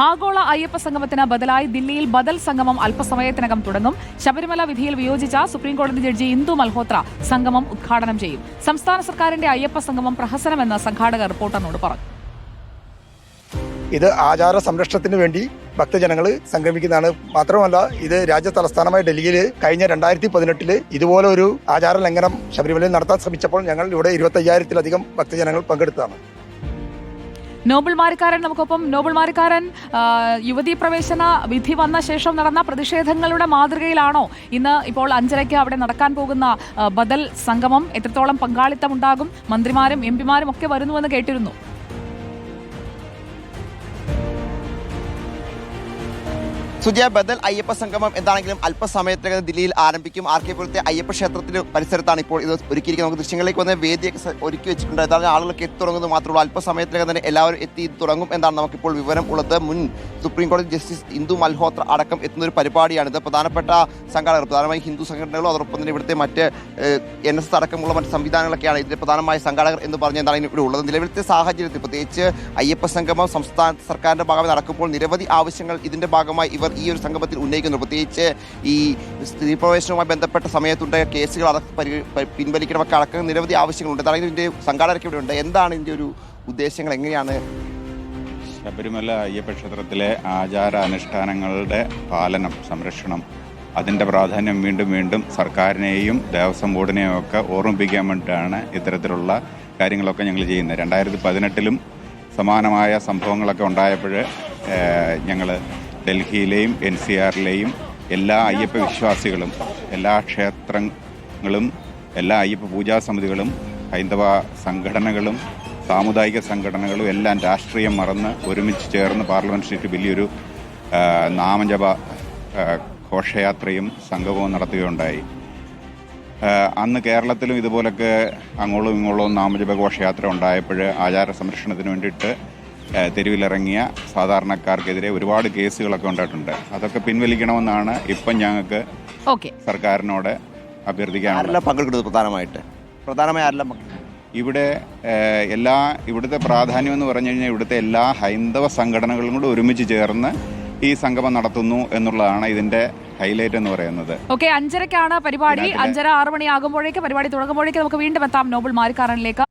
ആഗോള അയ്യപ്പ സംഗമത്തിന് ബദലായി ദില്ലിയിൽ ബദൽ സംഗമം അല്പസമയത്തിനകം തുടങ്ങും. ശബരിമല വിധിയിൽ വിയോജിച്ച സുപ്രീംകോടതി ജഡ്ജി ഇന്ദു മൽഹോത്ര സംഗമം ഉദ്ഘാടനം ചെയ്യും. സംസ്ഥാന സർക്കാരിന്റെ അയ്യപ്പ സംഗമം പ്രഹസനമെന്ന് സംഘാടകർ റിപ്പോർട്ടറിനോട് പറഞ്ഞു. ഇത് ആചാര സംരക്ഷണത്തിന് വേണ്ടി ഭക്തജനങ്ങൾ സംഗമിക്കുന്നതാണ്. മാത്രമല്ല, ഇത് രാജ്യ തലസ്ഥാനമായ ഡൽഹിയിൽ കഴിഞ്ഞ 2018 ഇതുപോലെ ഒരു ആചാര ലംഘനം ശബരിമലയിൽ നടത്താൻ ശ്രമിച്ചപ്പോൾ ഞങ്ങൾ ഇവിടെ 25,000-ലധികം ഭക്തജനങ്ങൾ പങ്കെടുത്തതാണ്. നോബിൾ മാരിക്കാരൻ നമുക്കൊപ്പം. നോബിൾ മാരിക്കാരൻ, യുവതീ പ്രവേശന വിധി വന്ന ശേഷം നടന്ന പ്രതിഷേധങ്ങളുടെ മാതൃകയിലാണോ ഇന്ന് ഇപ്പോൾ 5:30 അവിടെ നടക്കാൻ പോകുന്ന ബദൽ സംഗമം? എത്രത്തോളം പങ്കാളിത്തം ഉണ്ടാകും? മന്ത്രിമാരും എംപിമാരും ഒക്കെ വരുന്നുവെന്ന് കേട്ടിരുന്നു. സുജയ, ബദൽ അയ്യപ്പ സംഗമം എന്താണെങ്കിലും അല്പസമയത്തിനകം ദില്ലിയിൽ ആരംഭിക്കും. ആർക്കെപ്പോഴത്തെ അയ്യപ്പ ക്ഷേത്രത്തിന്റെ പരിസരത്താണ് ഇപ്പോൾ ഇത് ഒരുക്കിയിരിക്കുന്നത്. നമുക്ക് ദൃശ്യങ്ങളിലേക്ക് വന്ന വേദിയൊക്കെ ഒരുക്കി വെച്ചിട്ടുണ്ട്. അതാണ് ആളുകളൊക്കെ എത്തിത്തുടങ്ങുന്നത് മാത്രമേ ഉള്ളൂ. അല്പസമയത്തിനകം തന്നെ എല്ലാവരും എത്തി തുടങ്ങും എന്നാണ് നമുക്കിപ്പോൾ വിവരം ഉള്ളത്. മുൻ സുപ്രീം കോടതി ജസ്റ്റിസ് ഇന്ദു മൽഹോത്ര അടക്കം എത്തുന്ന ഒരു പരിപാടിയാണിത്. പ്രധാനപ്പെട്ട സംഘാടകർ, പ്രധാനമായും ഹിന്ദു സംഘടനകളും അതോടൊപ്പം തന്നെ ഇവിടുത്തെ മറ്റ് NSS അടക്കമുള്ള മറ്റ് സംവിധാനങ്ങളൊക്കെയാണ് ഇതിന്റെ പ്രധാനമായ സംഘാടകർ എന്ന് പറഞ്ഞ് എന്താണ് ഇവിടെ ഉള്ളത്. നിലവിലത്തെ സാഹചര്യത്തിൽ പ്രത്യേകിച്ച് അയ്യപ്പ സംഗമം സംസ്ഥാന സർക്കാരിന്റെ ഭാഗമായി നടക്കുമ്പോൾ നിരവധി ആവശ്യങ്ങൾ ഇതിന്റെ ഭാഗമായി ഇവർ ഈ ഒരു സംഗമത്തിൽ ഉന്നയിക്കുന്നു. പ്രത്യേകിച്ച് ഈ സ്ത്രീ പ്രവേശനവുമായി ബന്ധപ്പെട്ട സമയത്തുണ്ടായ കേസുകൾ അതൊക്കെ പിൻവലിക്കണമൊക്കെ അടക്കം നിരവധി ആവശ്യങ്ങളുണ്ട്. അതായത് ഇതിന്റെ സംഘാടകർക്ക് ഇവിടെ ഉണ്ട്. എന്താണ് ഇതിന്റെ ഒരു ഉദ്ദേശങ്ങൾ? എങ്ങനെയാണ് ശബരിമല അയ്യപ്പ ക്ഷേത്രത്തിലെ ആചാര അനുഷ്ഠാനങ്ങളുടെ പാലനം, സംരക്ഷണം, അതിൻ്റെ പ്രാധാന്യം വീണ്ടും വീണ്ടും സർക്കാരിനെയും ദേവസ്വം ബോർഡിനെയും ഒക്കെ ഓർമ്മിപ്പിക്കാൻ വേണ്ടിയിട്ടാണ് ഇത്തരത്തിലുള്ള കാര്യങ്ങളൊക്കെ ഞങ്ങൾ ചെയ്യുന്നത്. 2018 സമാനമായ സംഭവങ്ങളൊക്കെ ഉണ്ടായപ്പോൾ ഞങ്ങൾ ഡൽഹിയിലെയും NCRലെയും എല്ലാ അയ്യപ്പ വിശ്വാസികളും, എല്ലാ ക്ഷേത്രങ്ങളും, എല്ലാ അയ്യപ്പ പൂജാ സമിതികളും, ഹൈന്ദവ സംഘടനകളും, സാമുദായിക സംഘടനകളും എല്ലാം രാഷ്ട്രീയം മറന്ന് ഒരുമിച്ച് ചേർന്ന് പാർലമെൻറ്റ് സ്ട്രീറ്റ് വലിയൊരു നാമജപ ഘോഷയാത്രയും സംഗമവും നടത്തുകയുണ്ടായി. അന്ന് കേരളത്തിലും ഇതുപോലൊക്കെ അങ്ങോളം ഇങ്ങോളവും നാമജപ ഘോഷയാത്ര ഉണ്ടായപ്പോൾ ആചാര സംരക്ഷണത്തിന് വേണ്ടിയിട്ട് തെരുവിലിറങ്ങിയ സാധാരണക്കാർക്കെതിരെ ഒരുപാട് കേസുകളൊക്കെ ഉണ്ടായിട്ടുണ്ട്. അതൊക്കെ പിൻവലിക്കണമെന്നാണ് ഇപ്പം ഞങ്ങൾക്ക് സർക്കാരിനോട് അഭ്യർത്ഥിക്കാനുള്ളത്. പങ്കെടുക്കുന്നത് പ്രധാനമായി ആരെല്ലാം ഇവിടെ ഇവിടുത്തെ പ്രാധാന്യം എന്ന് പറഞ്ഞു കഴിഞ്ഞാൽ ഇവിടുത്തെ എല്ലാ ഹൈന്ദവ സംഘടനകളും കൂടെ ഒരുമിച്ച് ചേർന്ന് ഈ സംഗമം നടത്തുന്നു എന്നുള്ളതാണ് ഇതിന്റെ ഹൈലൈറ്റ് എന്ന് പറയുന്നത്. 5:30 പരിപാടി. 5:30-6 മണിയാകുമ്പോഴേക്ക് പരിപാടി തുടങ്ങുമ്പോഴേക്ക് നമുക്ക് വീണ്ടും എത്താം നോബിൾ മാരിക്കാരനിലേക്ക്.